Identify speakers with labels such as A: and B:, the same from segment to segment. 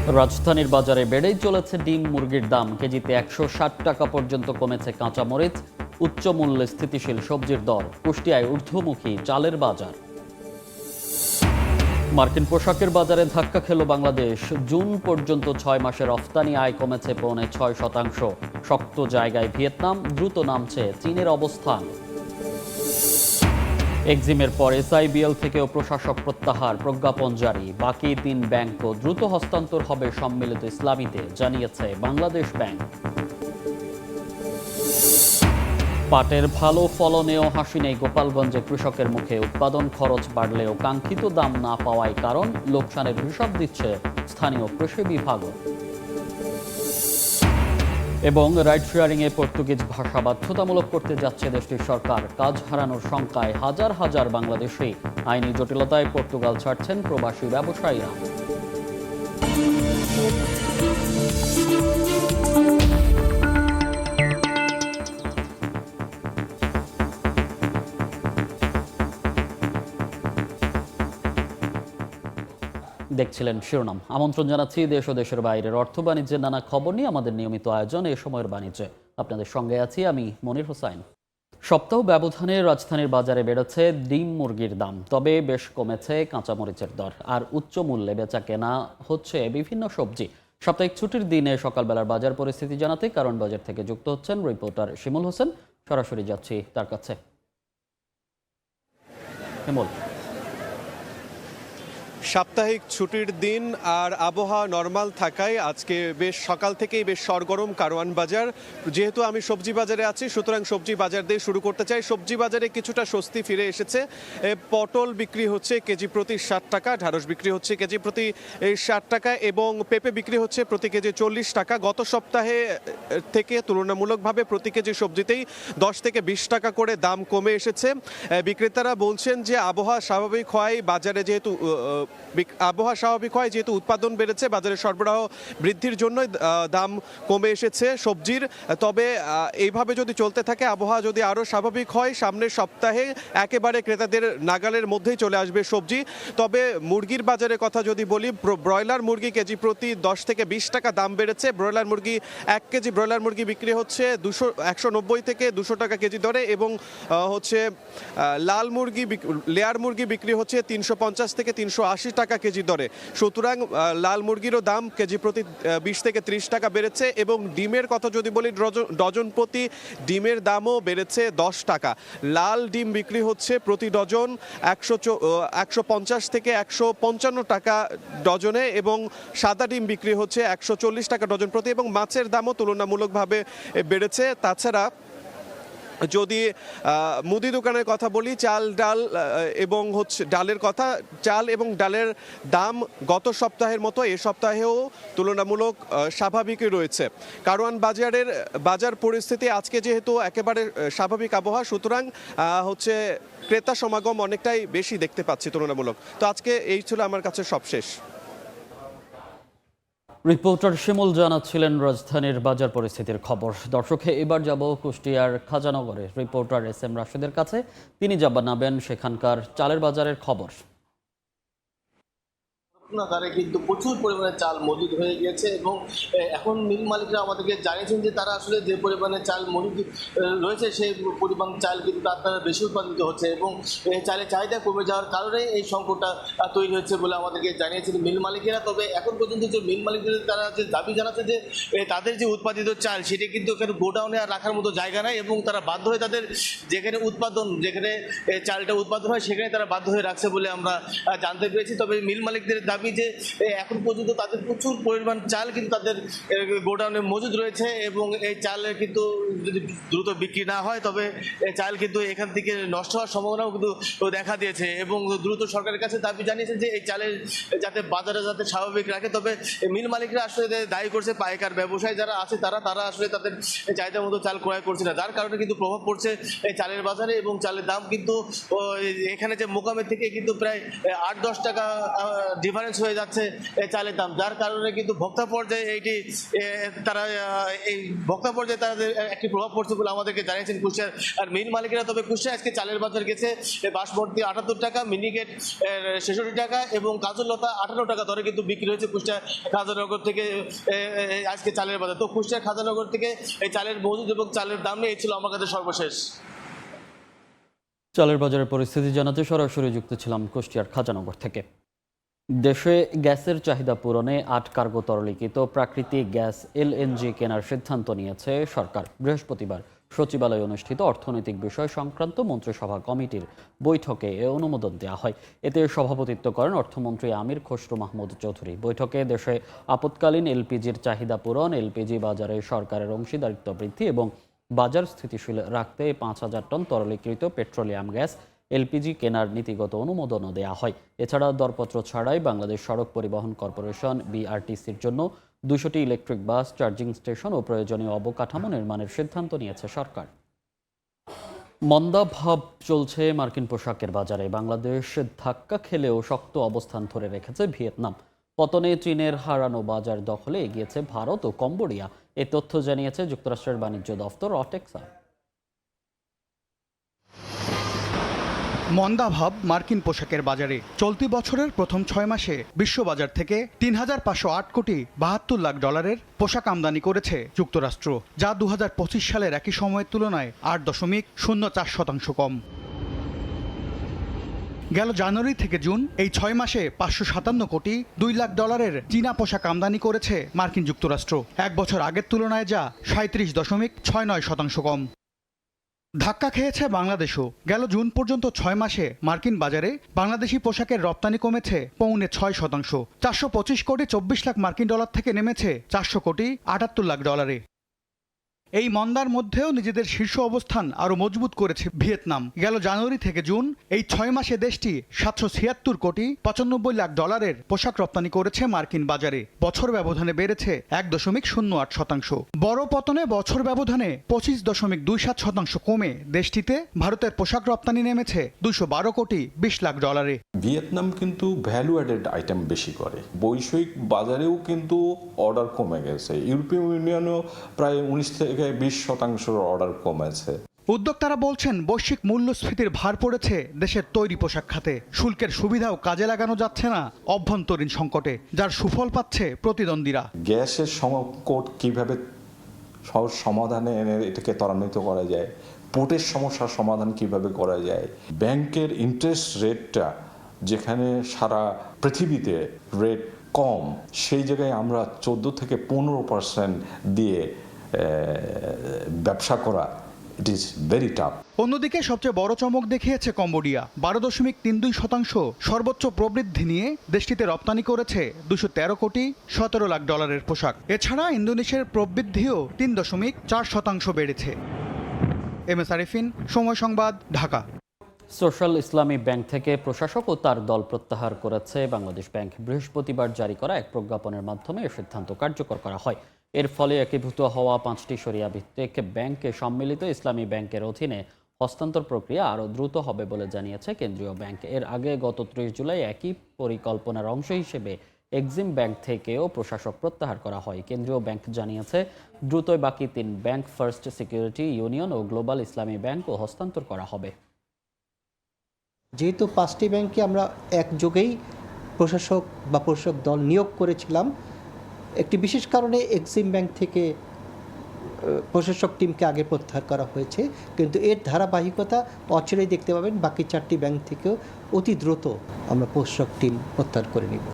A: রাজধানীর বাজারে বেড়েই চলেছে ডিম মুরগির দাম। কেজিতে ১৬০ টাকা পর্যন্ত কমেছে কাঁচামরিচ। উচ্চ মূল্যে স্থিতিশীল সবজির দর। কুষ্টিয়ায় ঊর্ধ্বমুখী চালের বাজার। মার্কিন পোশাকের বাজারে ধাক্কা খেল বাংলাদেশ। জুন পর্যন্ত ৬ মাসের রফতানি আয় কমেছে ৬.৫%। শক্ত জায়গায় ভিয়েতনাম, দ্রুত নামছে চীনের অবস্থান। এক্সিমের পর এসআইবিএল থেকেও প্রশাসক প্রত্যাহার, প্রজ্ঞাপন জারি। বাকি ৩ ব্যাংকও দ্রুত হস্তান্তর হবে সম্মিলিত ইসলামীতে, জানিয়েছে বাংলাদেশ ব্যাংক। পাটের ভালো ফলনেও হাসি নেই গোপালগঞ্জে কৃষকের মুখে। উৎপাদন খরচ বাড়লেও কাঙ্ক্ষিত দাম না পাওয়ায় কারণ, লোকসানের হিসাব দিচ্ছে স্থানীয় কৃষি বিভাগও। এবং রাইড শেয়ারিংয়ে পর্তুগিজ ভাষা বাধ্যতামূলক করতে যাচ্ছে দেশটির সরকার। কাজ হারানোর শঙ্কায় হাজার হাজার বাংলাদেশি। আইনি জটিলতায় পর্তুগাল ছাড়ছেন প্রবাসী ব্যবসায়ীরা। দেখছিলেন শিরোনাম। আমন্ত্রণ জানাচ্ছি দেশ ও দেশের বাইরের অর্থ বাণিজ্যের নানা খবর নিয়ে আমাদের নিয়মিত আয়োজন এ সময়ের বাণিজ্যে। আপনাদের সঙ্গে আছি আমি মনির হোসাইন। সপ্তাহ ব্যবধানে রাজধানীর বাজারে বেড়েছে ডিম মুরগির দাম, তবে বেশ কমেছে কাঁচামরিচের দর। আর উচ্চ মূল্যে বেচা কেনা হচ্ছে বিভিন্ন সবজি। সাপ্তাহিক ছুটির দিনে সকালবেলার বাজার পরিস্থিতি জানাতে কারণ বাজার থেকে যুক্ত হচ্ছেন রিপোর্টার শিমুল হোসেন। সরাসরি যাচ্ছি তার কাছে। শিমুল,
B: সাপ্তাহিক ছুটির দিন আর আবহাওয়া নর্মাল থাকায় আজকে বেশ সকাল থেকেই বেশ সরগরম কারওয়ান বাজার। যেহেতু আমি সবজি বাজারে আছি, সুতরাং সবজি বাজার দিয়ে শুরু করতে চাই। সবজি বাজারে কিছুটা স্বস্তি ফিরে এসেছে। পটল বিক্রি হচ্ছে কেজি প্রতি ৬০ টাকা, ঢ্যাঁড়স বিক্রি হচ্ছে কেজি প্রতি ৬০ টাকা এবং পেঁপে বিক্রি হচ্ছে প্রতি কেজি ৪০ টাকা। গত সপ্তাহে থেকে তুলনামূলকভাবে প্রতি কেজি সবজিতেই ১০ থেকে ২০ টাকা করে দাম কমে এসেছে। বিক্রেতারা বলছেন যে আবহাওয়া স্বাভাবিক হয়, বাজারে যেহেতু উৎপাদন বেড়েছে, বাজারে সরবরাহ বৃদ্ধির জন্য দাম কমে এসেছে সবজির। তবে এইভাবে যদি চলতে থাকে, আবহাওয়া যদি আরও স্বাভাবিক হয়, সামনের সপ্তাহে একেবারে ক্রেতাদের নাগালের মধ্যেই চলে আসবে সবজি। তবে মুরগির বাজারের কথা যদি বলি, ব্রয়লার মুরগি কেজি প্রতি ১০ থেকে ২০ টাকা দাম বেড়েছে। ব্রয়লার মুরগি ১ কেজি ব্রয়লার মুরগি বিক্রি হচ্ছে ১৯০ থেকে ২০০ টাকা কেজি দরে এবং হচ্ছে লাল মুরগি লেয়ার মুরগি বিক্রি হচ্ছে ৩৫০ থেকে ৩৮০ টাকা কেজি দরে। সুতরাং লাল মুরগিরও দাম কেজি প্রতি ২০ থেকে ৩০ টাকা বেড়েছে। এবং ডিমের কথা যদি বলি, ডজন প্রতি ডিমের দামও বেড়েছে ১০ টাকা। লাল ডিম বিক্রি হচ্ছে প্রতি ডজন ১৫০ থেকে ১৫৫ টাকা ডজনে এবং সাদা ডিম বিক্রি হচ্ছে ১৪০ টাকা ডজন প্রতি। এবং মাছের দামও তুলনামূলকভাবে বেড়েছে। তাছাড়া যদি মুদি দোকানের কথা বলি, চাল ডাল এবং হচ্ছে ডালের কথা, চাল এবং ডালের দাম গত সপ্তাহের মতো এ সপ্তাহেও তুলনামূলক স্বাভাবিকই রয়েছে। কারওয়ান বাজারের বাজার পরিস্থিতি আজকে যেহেতু একেবারে স্বাভাবিক আবহাওয়া, সুতরাং হচ্ছে ক্রেতা সমাগম অনেকটাই বেশি দেখতে পাচ্ছি তুলনামূলক। তো আজকে এই ছিল আমার কাছে সবশেষ।
A: রিপোর্টার শিমুল জানাচ্ছিলেন রাজধানীর বাজার পরিস্থিতির খবর। দর্শক, এবার যাব কুষ্টিয়ার খাজানগরে রিপোর্টার এস.এম. রাশেদের কাছে। তিনি জানাবেন সেখানকার চালের বাজারের খবর।
C: নাগারে কিন্তু প্রচুর পরিমাণে চাল মজুদ হয়ে গিয়েছে এবং এখন মিল মালিকরা আমাদেরকে জানিয়েছেন যে তারা আসলে যে পরিমাণে চাল মজুদ রয়েছে সেই পরিমাণ চাল কিন্তু তার বেশি উৎপাদিত হচ্ছে এবং চালের চাহিদা কমে যাওয়ার কারণে এই সংকটটা তৈরি হচ্ছে বলে আমাদেরকে জানিয়েছেন মিল মালিকেরা। তবে এখন পর্যন্ত যে মিল মালিকদের তারা যে দাবি জানাচ্ছে যে তাদের যে উৎপাদিত চাল সেটি কিন্তু এখানে গোডাউনে আর রাখার মতো জায়গা নাই এবং তারা বাধ্য হয়ে তাদের যেখানে চালটা উৎপাদন হয় সেখানে তারা বাধ্য হয়ে রাখছে বলে আমরা জানতে পেরেছি। তবে মিল মালিকদের দাবি যে এখন পর্যন্ত তাদের প্রচুর পরিমাণ চাল কিন্তু তাদের গোডাউনে মজুদ রয়েছে এবং এই চালের কিন্তু যদি দ্রুত বিক্রি না হয় তবে চাল কিন্তু এখান থেকে নষ্ট হওয়ার সম্ভাবনাও কিন্তু দেখা দিয়েছে এবং দ্রুত সরকারের কাছে দাবি জানিয়েছে যে এই চালের যাতে বাজারে যাতে স্বাভাবিক রাখে। তবে মিল মালিকরা আসলে দায়ী করছে পাইকার ব্যবসায়ী যারা আছে তারা আসলে তাদের চাহিদা মতো চাল ক্রয় করছে না, যার কারণে কিন্তু প্রভাব পড়ছে এই চালের বাজারে এবং চালের দাম কিন্তু এখানে যে মোকামের থেকে কিন্তু প্রায় ৮-১০ টাকা ডিফারেন্স ব্যালেন্স হয়ে যাচ্ছে এই চালের দাম, যার কারণে কিন্তু ভোক্তা পর্যায়ে এইটি তারা এই ভোক্তা পর্যায়ে তাদের একটি প্রভাব পড়ছে বলে আমাদেরকে জানিয়েছেন কুষ্টিয়ার আর মিল মালিকেরা। তবে কুষ্টিয়া আজকে চালের বাজার গেছে বাসমতি 78 টাকা, মিনিকেট 66 টাকা এবং কাজললতা 58 টাকা দরে কিন্তু বিক্রি হয়েছে কুষ্টিয়া খাজানগর থেকে আজকে চালের বাজার। তো কুষ্টিয়া খাজানগর থেকে এই চালের মজুদ এবং চালের দাম নিয়ে এই ছিল আমার কাছে সর্বশেষ।
A: চালের বাজারের পরিস্থিতি জানাতে সরাসরি যুক্ত ছিলাম কুষ্টিয়ার খাজানগর থেকে। দেশে গ্যাসের চাহিদা পূরণে 8 কার্গো তরলীকৃত প্রাকৃতিক গ্যাস এলএনজি কেনার সিদ্ধান্ত নিয়েছে সরকার। বৃহস্পতিবার সচিবালয়ে অনুষ্ঠিত অর্থনৈতিক বিষয় সংক্রান্ত মন্ত্রিসভা কমিটির বৈঠকে এ অনুমোদন দেওয়া হয়। এতে সভাপতিত্ব করেন অর্থমন্ত্রী আমির খসরু মাহমুদ চৌধুরী। বৈঠকে দেশে আপৎকালীন এলপিজির চাহিদা পূরণ, এলপিজি বাজারে সরকারের অংশীদারিত্ব বৃদ্ধি এবং বাজার স্থিতিশীল রাখতে 5,000 টন তরলীকৃত পেট্রোলিয়াম গ্যাস এলপিজি কেনার নীতিগত অনুমোদনও দেওয়া হয়। এছাড়া দরপত্র ছাড়াই বাংলাদেশ সড়ক পরিবহন কর্পোরেশন বিআরটিসির জন্য 200টি ইলেকট্রিক বাস চার্জিং স্টেশন ও প্রয়োজনীয় অবকাঠামো নির্মাণের সিদ্ধান্ত নিয়েছে সরকার। মন্দাভাব চলছে মার্কিন পোশাকের বাজারে। বাংলাদেশ ধাক্কা খেলেও শক্ত অবস্থান ধরে রেখেছে ভিয়েতনাম। পতনে চীনের হারানো বাজার দখলে এগিয়েছে ভারত ও কম্বোডিয়া। এ তথ্য জানিয়েছে যুক্তরাষ্ট্রের বাণিজ্য দফতর অটেক্সা।
D: মন্দাভাব মার্কিন পোশাকের বাজারে। চলতি বছরের প্রথম 6 মাসে বিশ্ববাজার থেকে 3,508 কোটি 72 লাখ ডলারের পোশাক আমদানি করেছে যুক্তরাষ্ট্র, যা 2025 সালের একই সময়ের তুলনায় 8.04% কম। গেল জানুয়ারি থেকে জুন এই 6 মাসে 557 কোটি 2 লাখ ডলারের চীনা পোশাক আমদানি করেছে মার্কিন যুক্তরাষ্ট্র, এক বছর আগের তুলনায় যা 37.69% কম। ধাক্কা খেয়েছে বাংলাদেশও। গেল জুন পর্যন্ত 6 মাসে মার্কিন বাজারে বাংলাদেশি পোশাকের রপ্তানি কমেছে 6.5%। 425 কোটি 24 লাখ মার্কিন ডলার থেকে নেমেছে 400 কোটি 78 লাখ ডলারে। এই মন্দার মধ্যেও নিজেদের শীর্ষ অবস্থান আরও মজবুত করেছে ভিয়েতনাম। গেল জানুয়ারি থেকে জুন এই 6 মাসে দেশটি 776 কোটি 95 লাখ ডলারের পোশাক রপ্তানি করেছে মার্কিন বাজারে। বছর ব্যবধানে বেড়েছে 1.08%। বড় পতনে বছর ব্যবধানে 25.27% কমে দেশটিতে ভারতের পোশাক রপ্তানি নেমেছে 212 কোটি 20 লাখ ডলারে।
E: ভিয়েতনাম কিন্তু ভ্যালু অ্যাডেড আইটেম বেশি করে। বৈশ্বিক বাজারেও কিন্তু অর্ডার কমে গেছে। ইউরোপীয় ইউনিয়নও প্রায় 19 থেকে 20% অর্ডার কমেছে।
D: উদ্যোক্তারা বলছেন বৈশ্বিক মূল্যস্ফীতির ভার পড়েছে দেশের তৈরি পোশাক খাতে। শুল্কের সুবিধাও কাজে লাগানো যাচ্ছে না অভ্যন্তরীণ সংকটে, যার সুফল পাচ্ছে প্রতিদ্বন্দ্বীরা।
E: গ্যাসের সংকট কিভাবে সহজ সমাধানে এনে এটাকে ত্বরান্বিত করা যায়, পোর্টের সমস্যার সমাধান কিভাবে করা যায়, ব্যাংকের ইন্টারেস্ট রেটটা যেখানে সারা পৃথিবীতে রেট কম, সেই জায়গায় আমরা 14 থেকে 15% দিয়ে ব্যবসা করা, ইট ইজ ভেরি টাফ।
D: অন্যদিকে সবচেয়ে বড় চমক দেখিয়েছে কম্বোডিয়া। 12.32% সর্বোচ্চ প্রবৃদ্ধি নিয়ে দেশটিতে রপ্তানি করেছে 213 কোটি 17 লাখ ডলারের পোশাক। এছাড়া ইন্দোনেশিয়ার প্রবৃদ্ধিও 3.4% বেড়েছে। MS আরিফিন, সময় সংবাদ, ঢাকা।
A: সোশ্যাল ইসলামী ব্যাংক থেকে প্রশাসক ও তার দল প্রত্যাহার করেছে বাংলাদেশ ব্যাংক। বৃহস্পতিবার জারি করা এক প্রজ্ঞাপনের মাধ্যমে এ সিদ্ধান্ত কার্যকর করা হয়। এর ফলে একীভূত হওয়া 5টি শরিয়া ভিত্তিক ব্যাংকে সম্মিলিত ইসলামী ব্যাংকের অধীনে হস্তান্তর প্রক্রিয়া আরও দ্রুত হবে বলে জানিয়েছে কেন্দ্রীয় ব্যাংক। এর আগে গত 30 জুলাই একই পরিকল্পনার অংশ হিসেবে এক্সিম ব্যাংক থেকেও প্রশাসক প্রত্যাহার করা হয়। কেন্দ্রীয় ব্যাংক জানিয়েছে দ্রুতই বাকি 3 ব্যাংক ফার্স্ট সিকিউরিটি ইউনিয়ন ও গ্লোবাল ইসলামী ব্যাংকও হস্তান্তর করা হবে।
F: যেহেতু 5টি ব্যাংকে আমরা একযোগেই প্রশাসক বা প্রশাসক দল নিয়োগ করেছিলাম, একটি বিশেষ কারণে এক্সিম ব্যাংক থেকে প্রশাসক টিমকে আগে প্রত্যাহার করা হয়েছে, কিন্তু এর ধারাবাহিকতা অচিরেই দেখতে পাবেন বাকি 4টি ব্যাংক থেকেও অতি দ্রুত আমরা প্রশাসক টিম প্রত্যাহার করে নিব।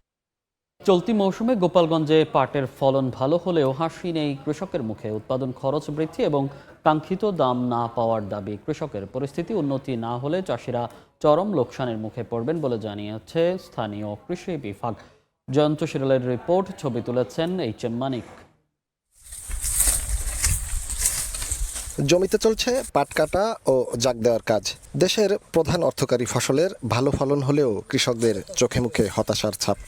A: চলতি মৌসুমে গোপালগঞ্জে পাটের ফলন ভালো হলেও হাসি নেই কৃষকের মুখে। উৎপাদন খরচ বৃদ্ধি এবং কাঙ্ক্ষিত দাম না পাওয়ার দাবি কৃষকের। পরিস্থিতি উন্নতি না হলে চাষিরা চরম লোকসানের মুখে পড়বেন বলে জানিয়েছে স্থানীয় কৃষি বিভাগ। জয়ন্ত শিরালের রিপোর্ট, ছবি তুলেছেন HM মানিক।
G: জমিতে চলছে পাট কাটা ও জাগ দেওয়ার কাজ। দেশের প্রধান অর্থকারী ফসলের ভালো ফলন হলেও কৃষকদের চোখে মুখে হতাশার ছাপ।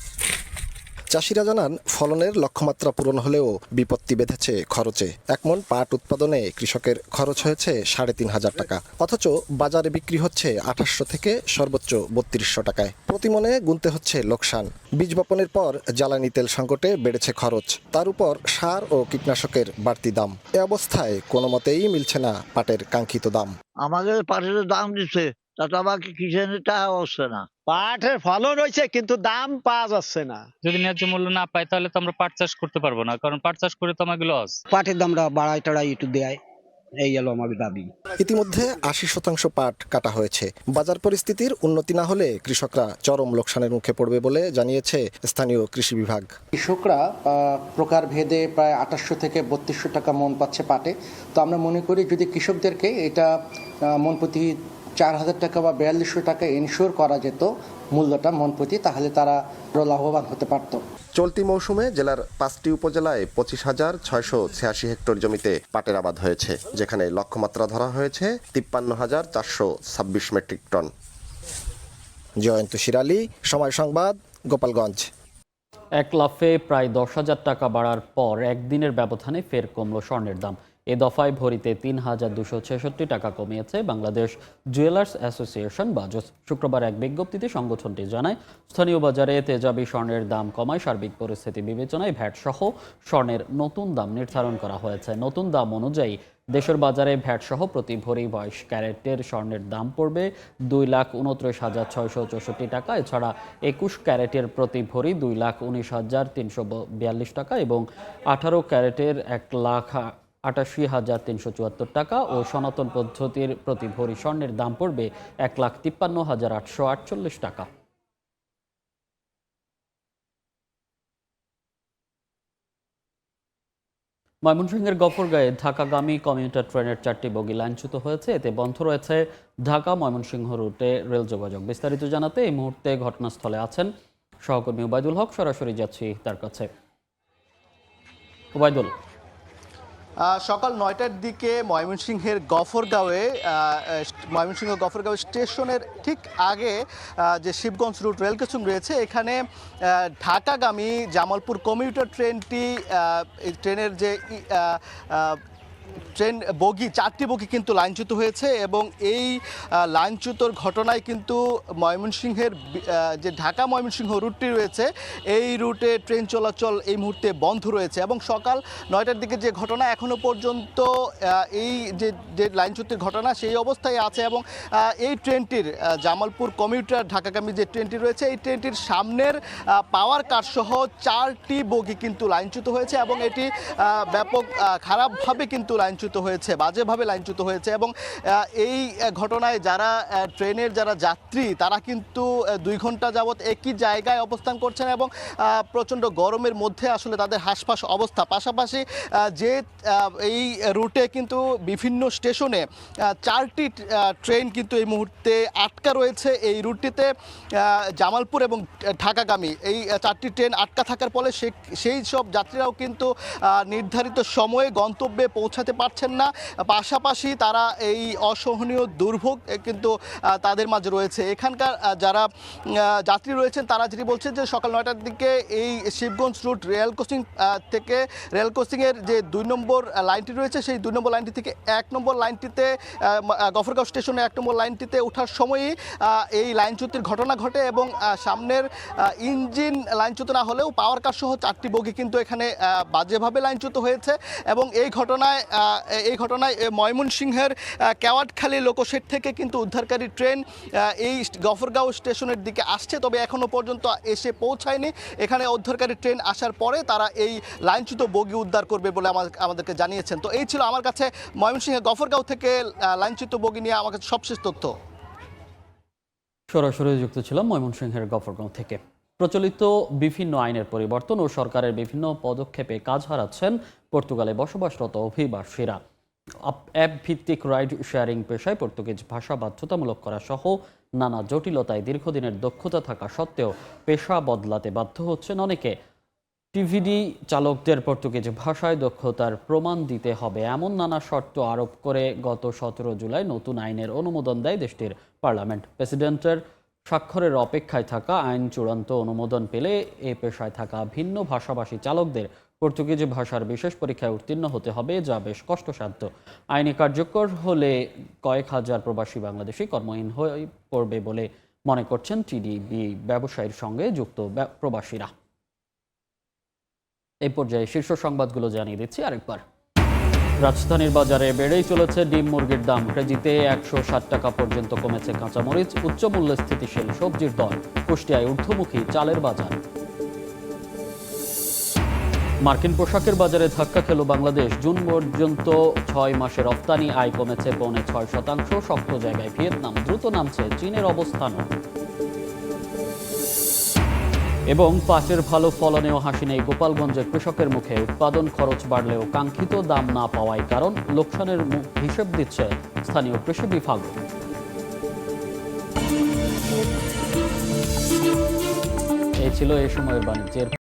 G: চাষিরা জানান ফলনের লক্ষ্যমাত্রা পূরণ হলেও বিপত্তি বেঁধেছে খরচে। 1 মণ পাট উৎপাদনে কৃষকের খরচ হয়েছে 3,500 টাকা, অথচ বাজারে বিক্রি হচ্ছে 2800 থেকে সর্বোচ্চ 3200 টাকায়। প্রতি মণে গুনতে হচ্ছে লোকসান। বীজ বপনের পর জ্বালানি তেল সংকটে বেড়েছে খরচ, তার উপর সার ও কীটনাশকের বাড়তি দাম। এ অবস্থায় কোনো মতেই মিলছে না পাটের কাঙ্ক্ষিত দাম।
H: আমাদের পাটের দাম দিচ্ছে, তাতে আমাকে কিষানের টাকা হচ্ছে না।
I: পাটের ফলন হয়েছে কিন্তু দাম পাওয়া যাচ্ছে না।
J: যদি ন্যায্য মূল্য না পাই তাহলে তো আমরা পাট চাষ করতে পারবো না, কারণ পাট চাষ করে তো আমাকে লস।
I: পাটের দামটা বাড়ায় টাড়াই একটু দেয়, এই হলো আমার দাবি।
G: ইতিমধ্যে 80% পাট কাটা হয়েছে। বাজার পরিস্থিতির উন্নতি না হলে কৃষকরা চরম লোকসানের মুখে পড়বে বলে জানিয়েছে স্থানীয় কৃষি বিভাগ।
K: কৃষকরা প্রকারভেদে প্রায় 2800 থেকে 3200 টাকা মন পাচ্ছে পাটে। তো আমরা মনে করি যদি কৃষকদেরকে এটা মন প্রতি 4000 টাকা বা 4200 টাকা এনশিওর করা যেত মূল্যটা মন প্রতি, তাহলে তারা লাভবান হতে পারত।
G: চলতি মৌসুমে জেলার 5টি উপজেলায় 25,686 হেক্টর জমিতে পাটের আবাদ হয়েছে, যেখানে লক্ষ্যমাত্রা ধরা হয়েছে 53,426 মেট্রিক টন। জয়ন্ত শিরালি, সময় সংবাদ, গোপালগঞ্জ।
A: এক লাফে প্রায় 10,000 টাকা বাড়ার পর একদিনের ব্যবধানে ফের কমল স্বর্ণের দাম। এ দফায় ভরিতে 3,266 টাকা কমিয়েছে বাংলাদেশ জুয়েলার্স অ্যাসোসিয়েশন বাজস। শুক্রবার এক বিজ্ঞপ্তিতে সংগঠনটি জানায়, স্থানীয় বাজারে তেজাবি স্বর্ণের দাম কমায় সার্বিক পরিস্থিতি বিবেচনায় ভ্যাট সহ স্বর্ণের নতুন দাম নির্ধারণ করা হয়েছে। নতুন দাম অনুযায়ী দেশের বাজারে ভ্যাট সহ প্রতি ভরি 22 ক্যারেটের স্বর্ণের দাম পড়বে 2,29,664 টাকা। এছাড়া 21 ক্যারেটের প্রতি ভরি 2,19,342 টাকা এবং 18 ক্যারেটের 1,88,374 টাকা ও সনাতন পদ্ধতির প্রতি ভরি স্বর্ণের দাম পড়বে 1,53,848 টাকা। ময়মনসিংহের গফরগাঁয়ে ঢাকাগামী কমিউটার ট্রেনের 4টি বগি লাইনচ্যুত হয়েছে। এতে বন্ধ রয়েছে ঢাকা ময়মনসিংহ রুটে রেল যোগাযোগ। বিস্তারিত জানাতে এই মুহূর্তে ঘটনাস্থলে আছেন সহকর্মী ওবায়দুল হক। সরাসরি যাচ্ছি তার কাছে। ওবায়দুল,
C: সকাল 9টার দিকে ময়মনসিংহ গফরগাঁও স্টেশনের ঠিক আগে যে শিবগঞ্জ রুট রেল ক্রসিং রয়েছে, এখানে ঢাকাগামী জামালপুর কমিউটার ট্রেনের যে ট্রেন বগি 4টি বগি কিন্তু লাইনচ্যুত হয়েছে এবং এই লাইনচ্যুতর ঘটনায় কিন্তু ময়মনসিংহের যে ঢাকা ময়মনসিংহ রুটটি রয়েছে এই রুটে ট্রেন চলাচল এই মুহূর্তে বন্ধ রয়েছে। এবং সকাল 9টার দিকে যে ঘটনা, এখনও পর্যন্ত এই যে লাইনচ্যুতির ঘটনা সেই অবস্থায় আছে এবং এই ট্রেনটির জামালপুর কমিউটার ঢাকাগামী যে ট্রেনটি রয়েছে এই ট্রেনটির সামনের পাওয়ার কারসহ 4টি বগি কিন্তু লাইনচ্যুত হয়েছে এবং এটি ব্যাপক খারাপভাবে কিন্তু লাইনচ্যুত হয়েছে, বাজেভাবে লাইনচ্যুত হয়েছে। এবং এই ঘটনায় যারা ট্রেনের যারা যাত্রী তারা কিন্তু 2 ঘন্টা যাবৎ একই জায়গায় অবস্থান করছেন এবং প্রচণ্ড গরমের মধ্যে আসলে তাদের হাঁসফাঁস অবস্থা। পাশাপাশি যে এই রুটে কিন্তু বিভিন্ন স্টেশনে 4টি ট্রেন কিন্তু এই মুহূর্তে আটকা রয়েছে। এই রুটটিতে জামালপুর এবং ঢাকাগামী এই 4টি ট্রেন আটকা থাকার ফলে সেই সব যাত্রীরাও কিন্তু নির্ধারিত সময়ে গন্তব্যে পৌঁছাতে পারছেন না। পাশাপাশি তারা এই অসহনীয় দুর্ভোগ কিন্তু তাদের মাঝে রয়েছে। এখানকার যারা যাত্রী রয়েছেন তারা যেটি বলছেন যে সকাল 9টার দিকে এই শিবগঞ্জ রুট রেল ক্রসিং থেকে রেল ক্রসিংয়ের যে 2 নম্বর লাইনটি রয়েছে সেই 2 নম্বর লাইনটি থেকে 1 নম্বর লাইনটিতে গফরগাঁও স্টেশনে 1 নম্বর লাইনটিতে ওঠার সময়ই এই লাইনচ্যুতির ঘটনা ঘটে এবং সামনের ইঞ্জিন লাইনচ্যুত না হলেও পাওয়ার কার সহ 4টি বগি কিন্তু এখানে বাজেভাবে লাইনচ্যুত হয়েছে। এবং এই ঘটনায় ময়মনসিংহের কেওয়াটখালী লোকোশেড থেকে কিন্তু উদ্ধারকারী ট্রেন এই গফরগাঁও স্টেশনের দিকে আসছে, তবে এখনও পর্যন্ত এসে পৌঁছায়নি। এখানে উদ্ধারকারী ট্রেন আসার পরে তারা এই লাইনচ্যুত বগি উদ্ধার করবে বলে আমাদেরকে জানিয়েছেন। তো এই ছিল আমার কাছে ময়মনসিংহের গফরগাঁও থেকে লাইনচ্যুত বগি নিয়ে আমার কাছে সবশেষ তথ্য।
A: সরাসরি যুক্ত ছিলাম ময়মনসিংহের গফরগাঁও থেকে। প্রচলিত বিভিন্ন আইনের পরিবর্তন ও সরকারের বিভিন্ন পদক্ষেপে কাজ হারাচ্ছেন পর্তুগালে বসবাসরত অভিবাসীরা। অ্যাপ ভিত্তিক রাইড শেয়ারিং পেশায় পর্তুগিজ ভাষা বাধ্যতামূলক করা সহ নানা জটিলতায় দীর্ঘদিনের দক্ষতা থাকা সত্ত্বেও পেশা বদলাতে বাধ্য হচ্ছেন অনেকে। টিভিডি চালকদের পর্তুগিজ ভাষায় দক্ষতার প্রমাণ দিতে হবে এমন নানা শর্ত আরোপ করে গত 17 জুলাই নতুন আইনের অনুমোদন দেয় দেশটির পার্লামেন্ট। প্রেসিডেন্টের স্বাক্ষরের অপেক্ষায় থাকা আইন চূড়ান্ত অনুমোদন পেলে এ পেশায় থাকা ভিন্ন ভাষাভাষী চালকদের পর্তুগিজ ভাষার বিশেষ পরীক্ষায় উত্তীর্ণ হতে হবে, যা বেশ কষ্টসাধ্য। আইনি কার্যকর হলে কয়েক হাজার প্রবাসী বাংলাদেশি কর্মহীন হয়ে পড়বে বলে মনে করছেন টিডিবি ব্যবসায়ীর সঙ্গে যুক্ত প্রবাসীরা। এই পর্যায়ে শীর্ষ সংবাদগুলো জানিয়ে দিচ্ছি আরেকবার। রাজধানীর বাজারে বেড়েই চলেছে ডিম মুরগির দাম। কেজিতে 160 টাকা পর্যন্ত কমেছে কাঁচামরিচ। উচ্চ মূল্যে স্থিতিশীল সবজির দর। কুষ্টিয়ায় ঊর্ধ্বমুখী চালের বাজার। মার্কিন পোশাকের বাজারে ধাক্কা খেল বাংলাদেশ। জুন পর্যন্ত 6 মাসে রপ্তানি আয় কমেছে 6.5%। শক্ত জায়গায় ভিয়েতনাম, দ্রুত নামছে চীনের অবস্থানও। এবং পাটের ভালো ফলনেও হাসি নেই গোপালগঞ্জের কৃষকের মুখে। উৎপাদন খরচ বাড়লেও কাঙ্ক্ষিত দাম না পাওয়ায় কারণ লোকসানের হিসেব দিচ্ছে স্থানীয় কৃষি বিভাগ। এই ছিল এই সময়ের বাণিজ্যের